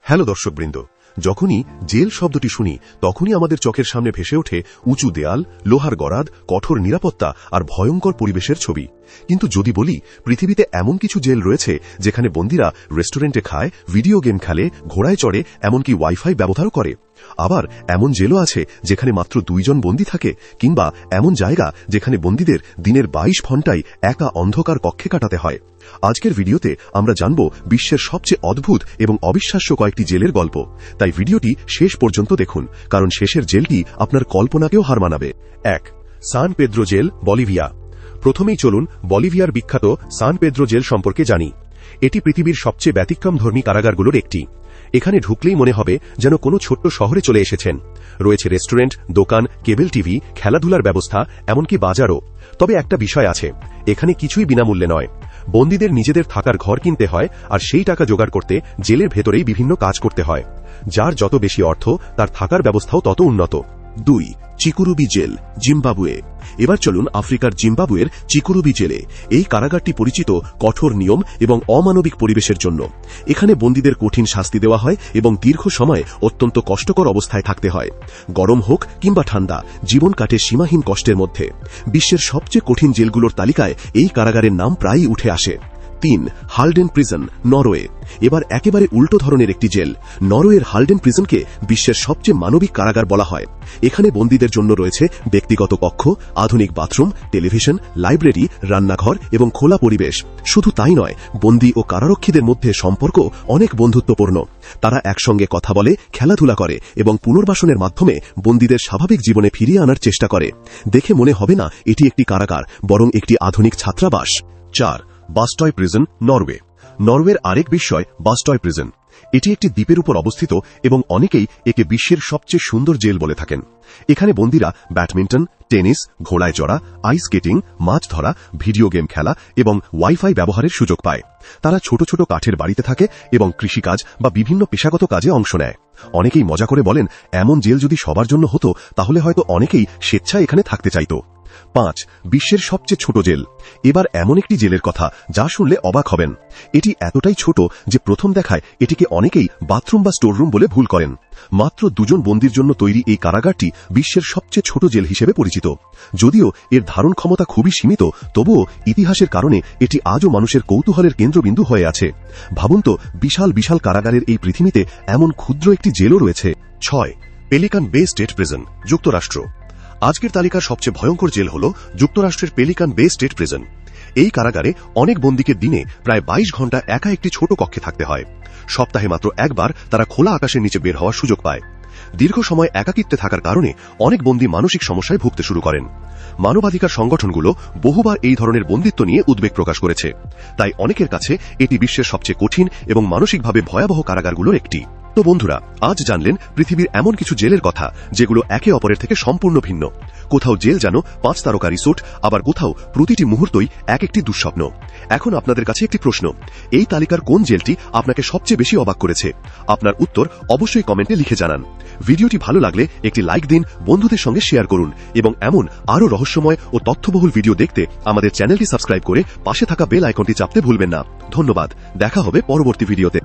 Hello দর্শকবৃন্দ, যখনই jail শব্দটি শুনি তখনই আমাদের চোখের সামনে ভেসে ওঠে উঁচু দেয়াল, লোহার গরাদ, কঠোর নিরাপত্তা আর ভয়ঙ্কর পরিবেশের ছবি। কিন্তু যদি বলি পৃথিবীতে এমন কিছু জেল রয়েছে যেখানে বন্দীরা রেস্টুরেন্টে খায়, ভিডিও গেম খেলে, ঘোড়ায় চড়ে, এমনকি ওয়াইফাই ব্যবহারও করে। আবার এমন জেলও আছে যেখানে মাত্র 2 জন বন্দী থাকে, কিংবা এমন জায়গা যেখানে বন্দীদের দিনের 22 ঘণ্টাই একা অন্ধকার কক্ষে কাটাতে হয়। আজকের ভিডিওতে আমরা জানব বিশ্বের সবচেয়ে অদ্ভুত এবং অবিশ্বাস্য কয়েকটি জেলের গল্প। তাই ভিডিওটি শেষ পর্যন্ত দেখুন, কারণ শেষের জেলটি আপনার কল্পনাকেও হার মানাবে। 1. San Pedro jail, Bolivia. প্রথমেই চলুন বলিভিয়ার বিখ্যাত সান পেদ্রো জেল সম্পর্কে জানি। এটি পৃথিবীর সবচেয়ে ব্যতিক্রমধর্মী কারাগারগুলোর একটি। এখানে ঢুকলেই মনে হবে যেন কোনো ছোট্ট শহরে চলে এসেছেন। রয়েছে রেস্টুরেন্ট, দোকান, কেবল টিভি, খেলাধুলার ব্যবস্থা, এমনকি বাজারও। তবে একটা বিষয় আছে, এখানে কিছুই বিনামূল্যে নয়। বন্দীদের নিজেদের থাকার ঘর কিনতে হয়, আর সেই টাকা জোগাড় করতে জেলের ভেতরেই বিভিন্ন কাজ করতে হয়। যার যত বেশি অর্থ, তার থাকার ব্যবস্থাও তত উন্নত। 2. চিকুরুবি জেল, জিম্বাবুয়ে। এবার চলুন আফ্রিকার জিম্বাবুয়ের চিকুরুবি জেলে। এই কারাগারটি পরিচিত কঠোর নিয়ম এবং অমানবিক পরিবেশের জন্য। এখানে বন্দীদের কঠিন শাস্তি দেওয়া হয় এবং দীর্ঘ সময় অত্যন্ত কষ্টকর অবস্থায় থাকতে হয়। গরম হোক কিংবা ঠান্ডা, জীবন কাটে সীমাহীন কষ্টের মধ্যে। বিশ্বের সবচেয়ে কঠিন জেলগুলোর তালিকায় এই কারাগারের নাম প্রায়ই উঠে আসে। 3. হালডেন প্রিজন, নরওয়ে। এবার একেবারে উল্টো ধরনের একটি জেল। নরওয়ের হালডেন প্রিজনকে বিশ্বের সবচেয়ে মানবিক কারাগার বলা হয়। এখানে বন্দীদের জন্য রয়েছে ব্যক্তিগত কক্ষ, আধুনিক বাথরুম, টেলিভিশন, লাইব্রেরি, রান্নাঘর এবং খোলা পরিবেশ। শুধু তাই নয়, বন্দী ও কারারক্ষীদের মধ্যে সম্পর্ক অনেক বন্ধুত্বপূর্ণ। তারা একসঙ্গে কথা বলে, খেলাধুলা করে এবং পুনর্বাসনের মাধ্যমে বন্দীদের স্বাভাবিক জীবনে ফিরিয়ে আনার চেষ্টা করে। দেখে মনে হবে না এটি একটি কারাগার, বরং একটি আধুনিক ছাত্রাবাস। 4. বাস্টয় প্রিজন, নরওয়ে। নরওয়ের আরেক বিস্ময় বাস্টয় প্রিজন। এটি একটি দ্বীপের উপর অবস্থিত এবং অনেকেই একে বিশ্বের সবচেয়ে সুন্দর জেল বলে থাকেন। এখানে বন্দীরা ব্যাডমিন্টন, টেনিস, ঘোড়ায় চড়া, আইস স্কেটিং, মাছ ধরা, ভিডিও গেম খেলা এবং ওয়াইফাই ব্যবহারের সুযোগ পায়। তারা ছোট ছোট কাঠের বাড়িতে থাকে এবং কৃষিকাজ বা বিভিন্ন পেশাগত কাজে অংশ নেয়। অনেকেই মজা করে বলেন, এমন জেল যদি সবার জন্য হতো তাহলে হয়তো অনেকেই স্বেচ্ছায় এখানে থাকতে চাইত। 5. বিশ্বের সবচেয়ে ছোট জেল। এবার এমন একটি জেলের কথা যা শুনলে অবাক হবেন। এটি এতটাই ছোট যে প্রথম দেখায় এটিকে অনেকেই বাথরুম বা স্টোররুম বলে ভুল করেন। মাত্র 2 জন বন্দীর জন্য তৈরি এই কারাগারটি বিশ্বের সবচেয়ে ছোট জেল হিসেবে পরিচিত। যদিও এর ধারণ ক্ষমতা খুবই সীমিত, তবুও ইতিহাসের কারণে এটি আজও মানুষের কৌতূহলের কেন্দ্রবিন্দু হয়ে আছে। ভাবুন তো, বিশাল বিশাল কারাগারের এই পৃথিবীতে এমন ক্ষুদ্র একটি জেলও রয়েছে। 6. পেলিকান বে স্টেট প্রিজন, যুক্তরাষ্ট্র। আজকের তালিকার সবচেয়ে ভয়ঙ্কর জেল হল যুক্তরাষ্ট্রের পেলিকান বে স্টেট প্রিজন। এই কারাগারে অনেক বন্দীকে দিনে প্রায় 22 ঘণ্টা একা একটি ছোট কক্ষে থাকতে হয়। সপ্তাহে মাত্র একবার তারা খোলা আকাশের নিচে বের হওয়ার সুযোগ পায়। দীর্ঘ সময় একাকিত্বে থাকার কারণে অনেক বন্দী মানসিক সমস্যায় ভুগতে শুরু করেন। মানবাধিকার সংগঠনগুলো বহুবার এই ধরনের বন্দিত্ব নিয়ে উদ্বেগ প্রকাশ করেছে। তাই অনেকের কাছে এটি বিশ্বের সবচেয়ে কঠিন এবং মানসিকভাবে ভয়াবহ কারাগারগুলোর একটি। তো বন্ধুরা, আজ জানলেন পৃথিবীর এমন কিছু জেলের কথা যেগুলো একে অপরের থেকে সম্পূর্ণ ভিন্ন। কোথাও জেল যেন 5 তারকা রিসোর্ট, আবার কোথাও প্রতিটি মুহূর্তই এক একটি দুঃস্বপ্ন। এখন আপনাদের কাছে একটি প্রশ্ন, এই তালিকার কোন জেলটি আপনাকে সবচেয়ে বেশি অবাক করেছে? আপনার উত্তর অবশ্যই কমেন্টে লিখে জানান। ভিডিওটি ভালো লাগলে একটি লাইক দিন, বন্ধুদের সঙ্গে শেয়ার করুন এবং এমন আরও রহস্যময় ও তথ্যবহুল ভিডিও দেখতে আমাদের চ্যানেলটি সাবস্ক্রাইব করে পাশে থাকা বেল আইকনটি চাপতে ভুলবেন না। ধন্যবাদ, দেখা হবে পরবর্তী ভিডিওতে।